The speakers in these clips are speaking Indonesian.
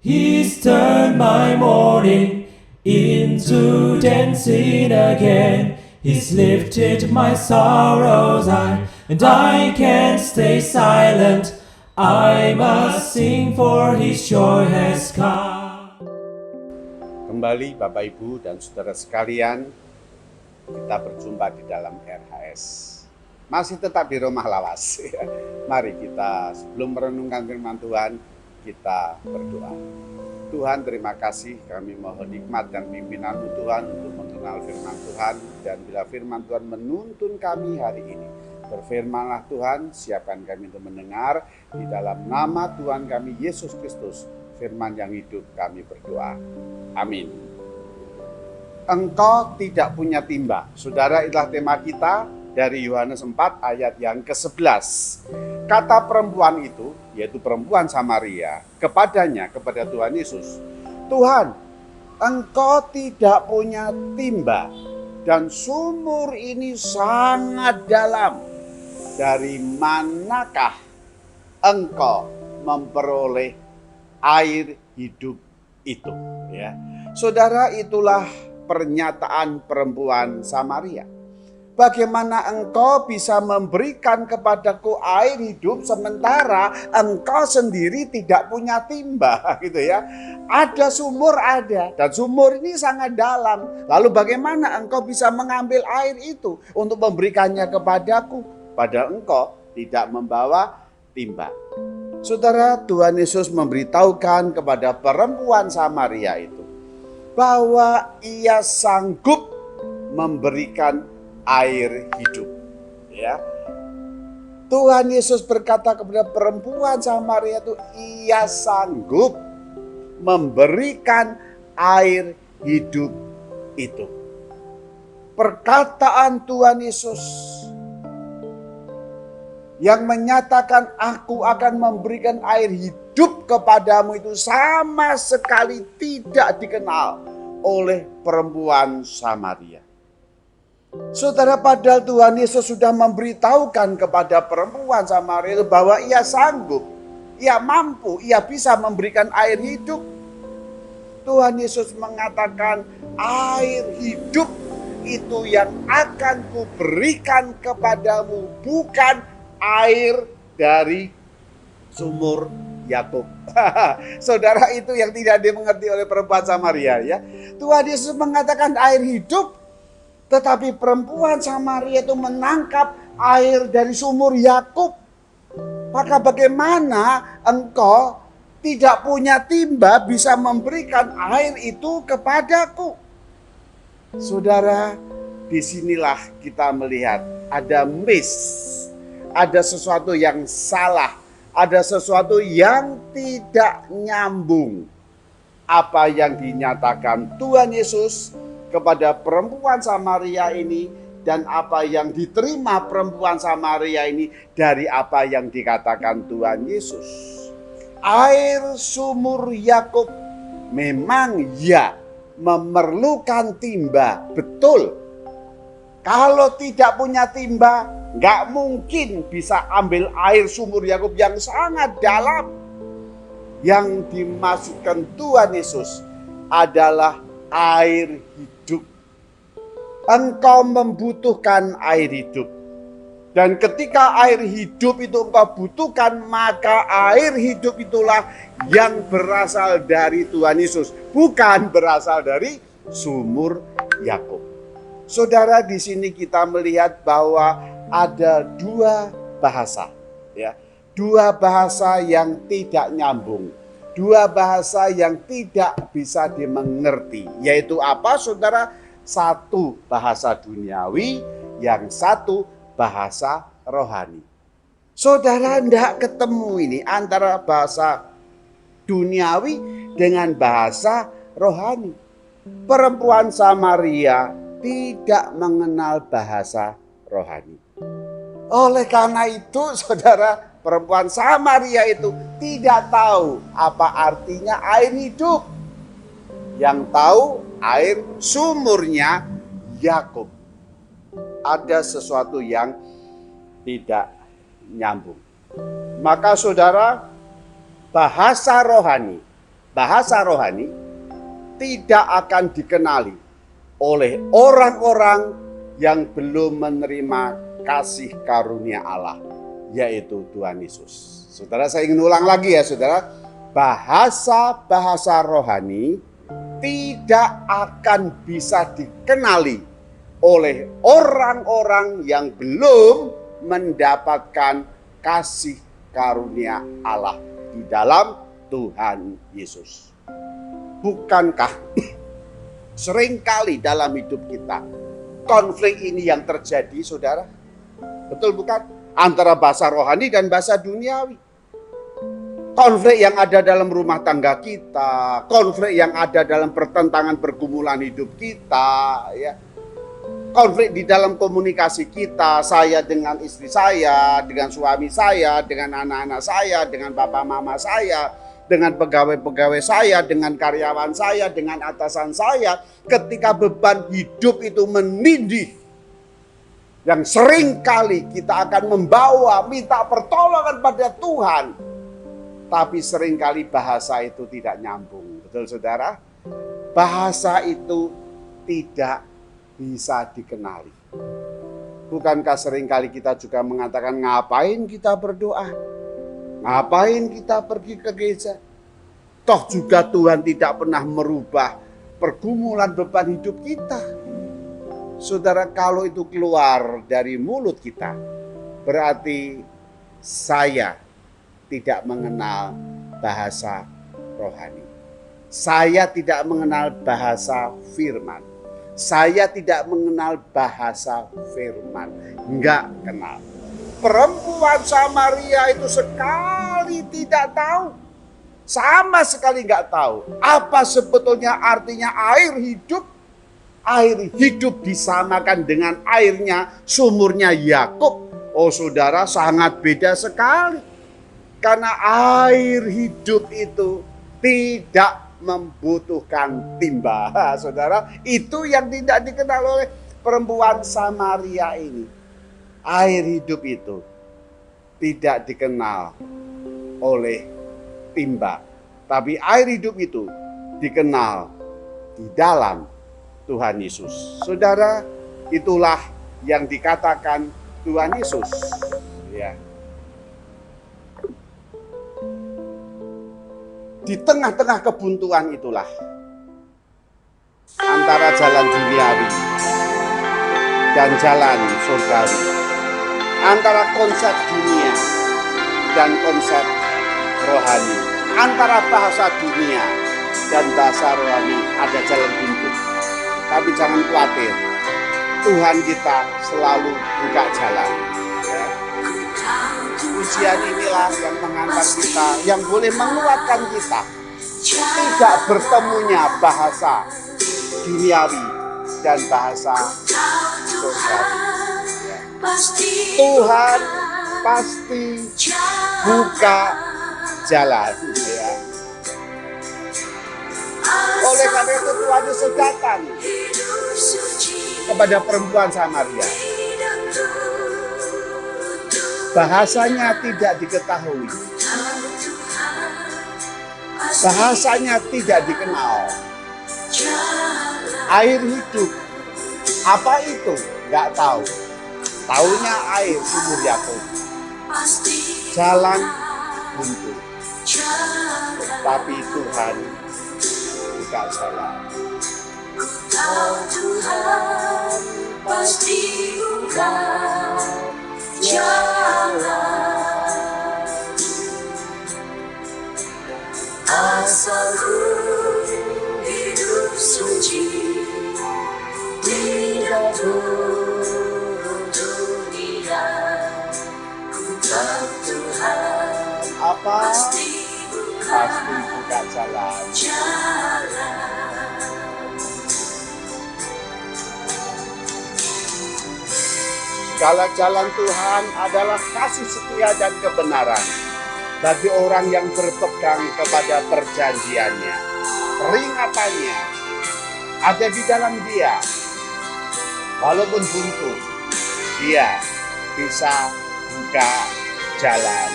He's turned my mourning into dancing again. He's lifted my sorrows high, and I can't stay silent. I must sing, for His joy has come. Kembali Bapak Ibu dan Saudara sekalian, kita berjumpa di dalam RHS. Masih tetap di rumah lawas. Mari kita sebelum merenungkan firman Tuhan, kita berdoa. Tuhan, terima kasih, kami mohon hikmat dan pimpinan-Mu Tuhan untuk mengenal firman Tuhan, dan bila firman Tuhan menuntun kami hari ini, berfirmanlah Tuhan, siapkan kami untuk mendengar. Di dalam nama Tuhan kami Yesus Kristus, firman yang hidup, kami berdoa. Amin. Engkau tidak punya timba. Saudara, itulah tema kita dari Yohanes 4 ayat yang ke-11. Kata perempuan itu, yaitu perempuan Samaria, kepada Tuhan Yesus, Tuhan, Engkau tidak punya timba, dan sumur ini sangat dalam. Dari manakah Engkau memperoleh air hidup itu? Ya, saudara, itulah pernyataan perempuan Samaria. Bagaimana engkau bisa memberikan kepadaku air hidup sementara engkau sendiri tidak punya timba, gitu ya. Ada sumur, ada, dan sumur ini sangat dalam. Lalu bagaimana engkau bisa mengambil air itu untuk memberikannya kepadaku, padahal engkau tidak membawa timba? Saudara, Tuhan Yesus memberitahukan kepada perempuan Samaria itu bahwa Ia sanggup memberikan air hidup. Ya, Tuhan Yesus berkata kepada perempuan Samaria itu, Ia sanggup memberikan air hidup itu. Perkataan Tuhan Yesus yang menyatakan aku akan memberikan air hidup kepadamu itu sama sekali tidak dikenal oleh perempuan Samaria. Saudara, padahal Tuhan Yesus sudah memberitahukan kepada perempuan Samaria itu bahwa Ia sanggup, Ia mampu, Ia bisa memberikan air hidup. Tuhan Yesus mengatakan air hidup itu yang akan kuberikan kepadamu, bukan air dari sumur Yakub. Saudara, itu yang tidak dimengerti oleh perempuan Samaria, ya. Tuhan Yesus mengatakan air hidup, tetapi perempuan Samaria itu menangkap air dari sumur Yakub. Maka bagaimana engkau tidak punya timba bisa memberikan air itu kepadaku? Saudara, disinilah kita melihat ada miss, ada sesuatu yang salah, ada sesuatu yang tidak nyambung. Apa yang dinyatakan Tuhan Yesus kepada perempuan Samaria ini dan apa yang diterima perempuan Samaria ini dari apa yang dikatakan Tuhan Yesus. Air sumur Yakub memang ya memerlukan timba, betul. Kalau tidak punya timba, nggak mungkin bisa ambil air sumur Yakub yang sangat dalam. Yang dimaksudkan Tuhan Yesus adalah air hidup. Engkau membutuhkan air hidup. Dan ketika air hidup itu engkau butuhkan, maka air hidup itulah yang berasal dari Tuhan Yesus, bukan berasal dari sumur Yakub. Saudara, di sini kita melihat bahwa ada dua bahasa, ya. Dua bahasa yang tidak nyambung. Dua bahasa yang tidak bisa dimengerti. Yaitu apa, saudara? Satu bahasa duniawi, yang satu bahasa rohani. Saudara, tidak ketemu ini antara bahasa duniawi dengan bahasa rohani. Perempuan Samaria tidak mengenal bahasa rohani. Oleh karena itu, saudara, perempuan Samaria itu tidak tahu apa artinya air hidup. Yang tahu air sumurnya Yakub. Ada sesuatu yang tidak nyambung. Maka saudara, bahasa rohani bahasa rohani tidak akan dikenali oleh orang-orang yang belum menerima kasih karunia Allah, yaitu Tuhan Yesus. Saudara, saya ingin ulang lagi ya saudara, bahasa-bahasa rohani tidak akan bisa dikenali oleh orang-orang yang belum mendapatkan kasih karunia Allah di dalam Tuhan Yesus. Bukankah seringkali dalam hidup kita konflik ini yang terjadi saudara? Betul bukan? Antara bahasa rohani dan bahasa duniawi. Konflik yang ada dalam rumah tangga kita, konflik yang ada dalam pertentangan pergumulan hidup kita, ya. Konflik di dalam komunikasi kita, saya dengan istri saya, dengan suami saya, dengan anak-anak saya, dengan bapak mama saya, dengan pegawai-pegawai saya, dengan karyawan saya, dengan atasan saya. Ketika beban hidup itu menindih, yang sering kali kita akan membawa, minta pertolongan pada Tuhan. Tapi sering kali bahasa itu tidak nyambung. Betul saudara? Bahasa itu tidak bisa dikenali. Bukankah seringkali kita juga mengatakan, ngapain kita berdoa? Ngapain kita pergi ke gereja? Toh juga Tuhan tidak pernah merubah pergumulan beban hidup kita. Saudara, kalau itu keluar dari mulut kita, berarti saya tidak mengenal bahasa rohani. Saya tidak mengenal bahasa firman. Saya tidak mengenal bahasa firman. Enggak kenal. Perempuan Samaria itu sekali tidak tahu. Sama sekali enggak tahu. Apa sebetulnya artinya air hidup? Air hidup disamakan dengan airnya sumurnya Yakub. Oh saudara, sangat beda sekali. Karena air hidup itu tidak membutuhkan timba. Saudara, itu yang tidak dikenal oleh perempuan Samaria ini. Air hidup itu tidak dikenal oleh timba. Tapi air hidup itu dikenal di dalam Tuhan Yesus. Saudara, itulah yang dikatakan Tuhan Yesus. Ya. Di tengah-tengah kebuntuan itulah antara jalan duniawi dan jalan surgawi, antara konsep dunia dan konsep rohani, antara bahasa dunia dan bahasa rohani ada jalan buntu. Tapi jangan khawatir, Tuhan kita selalu buka jalan. Ujian inilah yang mengantar kita, yang boleh menguatkan kita. Tidak bertemunya bahasa duniawi dan bahasa surgawi. Tuhan pasti buka jalan. Ya. Oleh karena itu Tuhan Yesus datang kepada perempuan Samaria. Bahasanya tidak diketahui. Bahasanya tidak dikenal. Air hidup. Apa itu? Gak tahu. Taunya air sumur Yakub. Jalan buntu. Tapi Tuhan buka jalan. Tuhan pasti buka jalan. Asal hidup suci tidak turun dunia, ku tahu Tuhan apa pasti buka jalan. Segala jalan Tuhan adalah kasih setia dan kebenaran bagi orang yang berpegang kepada perjanjiannya. Peringatannya ada di dalam Dia. Walaupun buntu, Dia bisa buka jalan.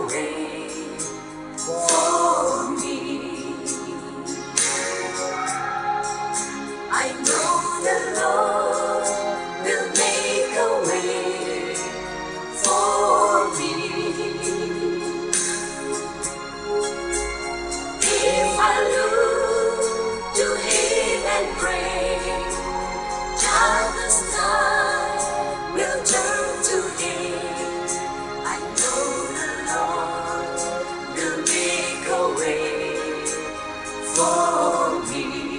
way for me. I know the Lord will make a way for me. If I look to Him and pray, darkness night will turn to day. I know the Lord will make a way for me.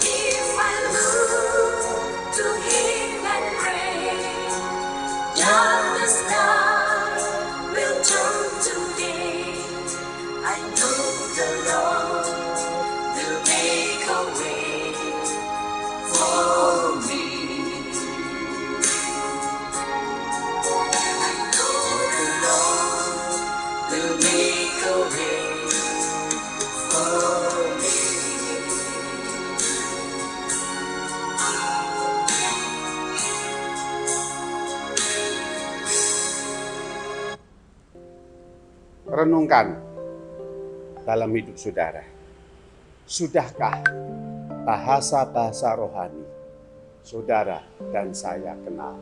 If I look to Him and pray, darkness night will turn to day. I know the Lord will make a way for me. I know the Lord will make a way for me. Renungkan dalam hidup saudara. Sudahkah bahasa-bahasa rohani saudara dan saya kenal?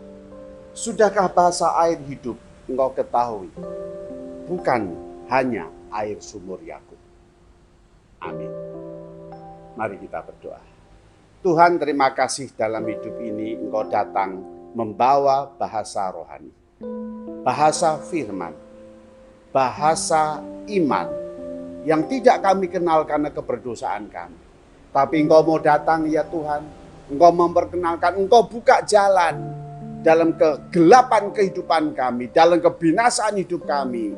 Sudahkah bahasa air hidup engkau ketahui? Bukan hanya air sumur Yakub. Amin. Mari kita berdoa. Tuhan, terima kasih dalam hidup ini engkau datang membawa bahasa rohani, bahasa firman, bahasa iman yang tidak kami kenal karena keberdosaan kami. Tapi engkau mau datang ya Tuhan, engkau memperkenalkan, engkau buka jalan dalam kegelapan kehidupan kami, dalam kebinasaan hidup kami.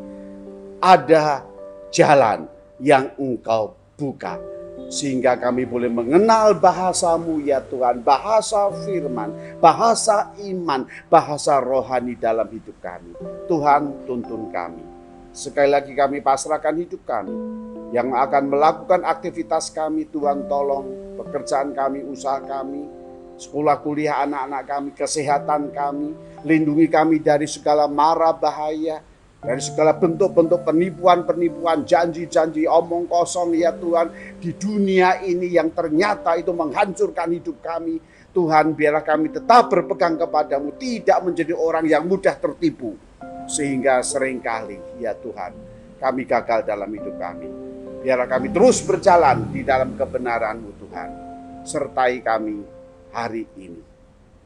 Ada jalan yang engkau buka, sehingga kami boleh mengenal bahasamu ya Tuhan, bahasa firman, bahasa iman, bahasa rohani dalam hidup kami. Tuhan, tuntun kami. Sekali lagi kami pasrahkan hidup kami, yang akan melakukan aktivitas kami. Tuhan tolong pekerjaan kami, usaha kami, sekolah kuliah anak-anak kami, kesehatan kami. Lindungi kami dari segala mara bahaya, dari segala bentuk-bentuk penipuan-penipuan, janji-janji omong kosong ya Tuhan, di dunia ini yang ternyata itu menghancurkan hidup kami. Tuhan, biarlah kami tetap berpegang kepadamu, tidak menjadi orang yang mudah tertipu, sehingga seringkali ya Tuhan kami gagal dalam hidup kami. Biarlah kami terus berjalan di dalam kebenaran-Mu Tuhan. Sertai kami hari ini.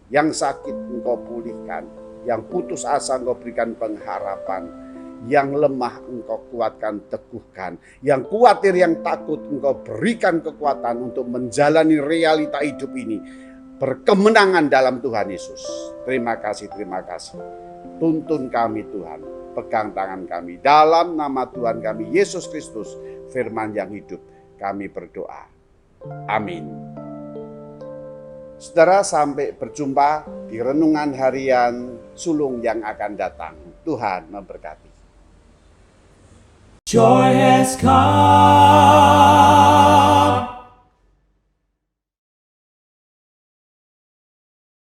Yang sakit Engkau pulihkan, yang putus asa Engkau berikan pengharapan, yang lemah Engkau kuatkan, teguhkan, yang khawatir, yang takut Engkau berikan kekuatan untuk menjalani realita hidup ini berkemenangan dalam Tuhan Yesus. Terima kasih, terima kasih. Tuntun kami Tuhan, pegang tangan kami. Dalam nama Tuhan kami Yesus Kristus, firman yang hidup, kami berdoa. Amin. Saudara, sampai berjumpa di renungan harian sulung yang akan datang. Tuhan memberkati. Joy has come.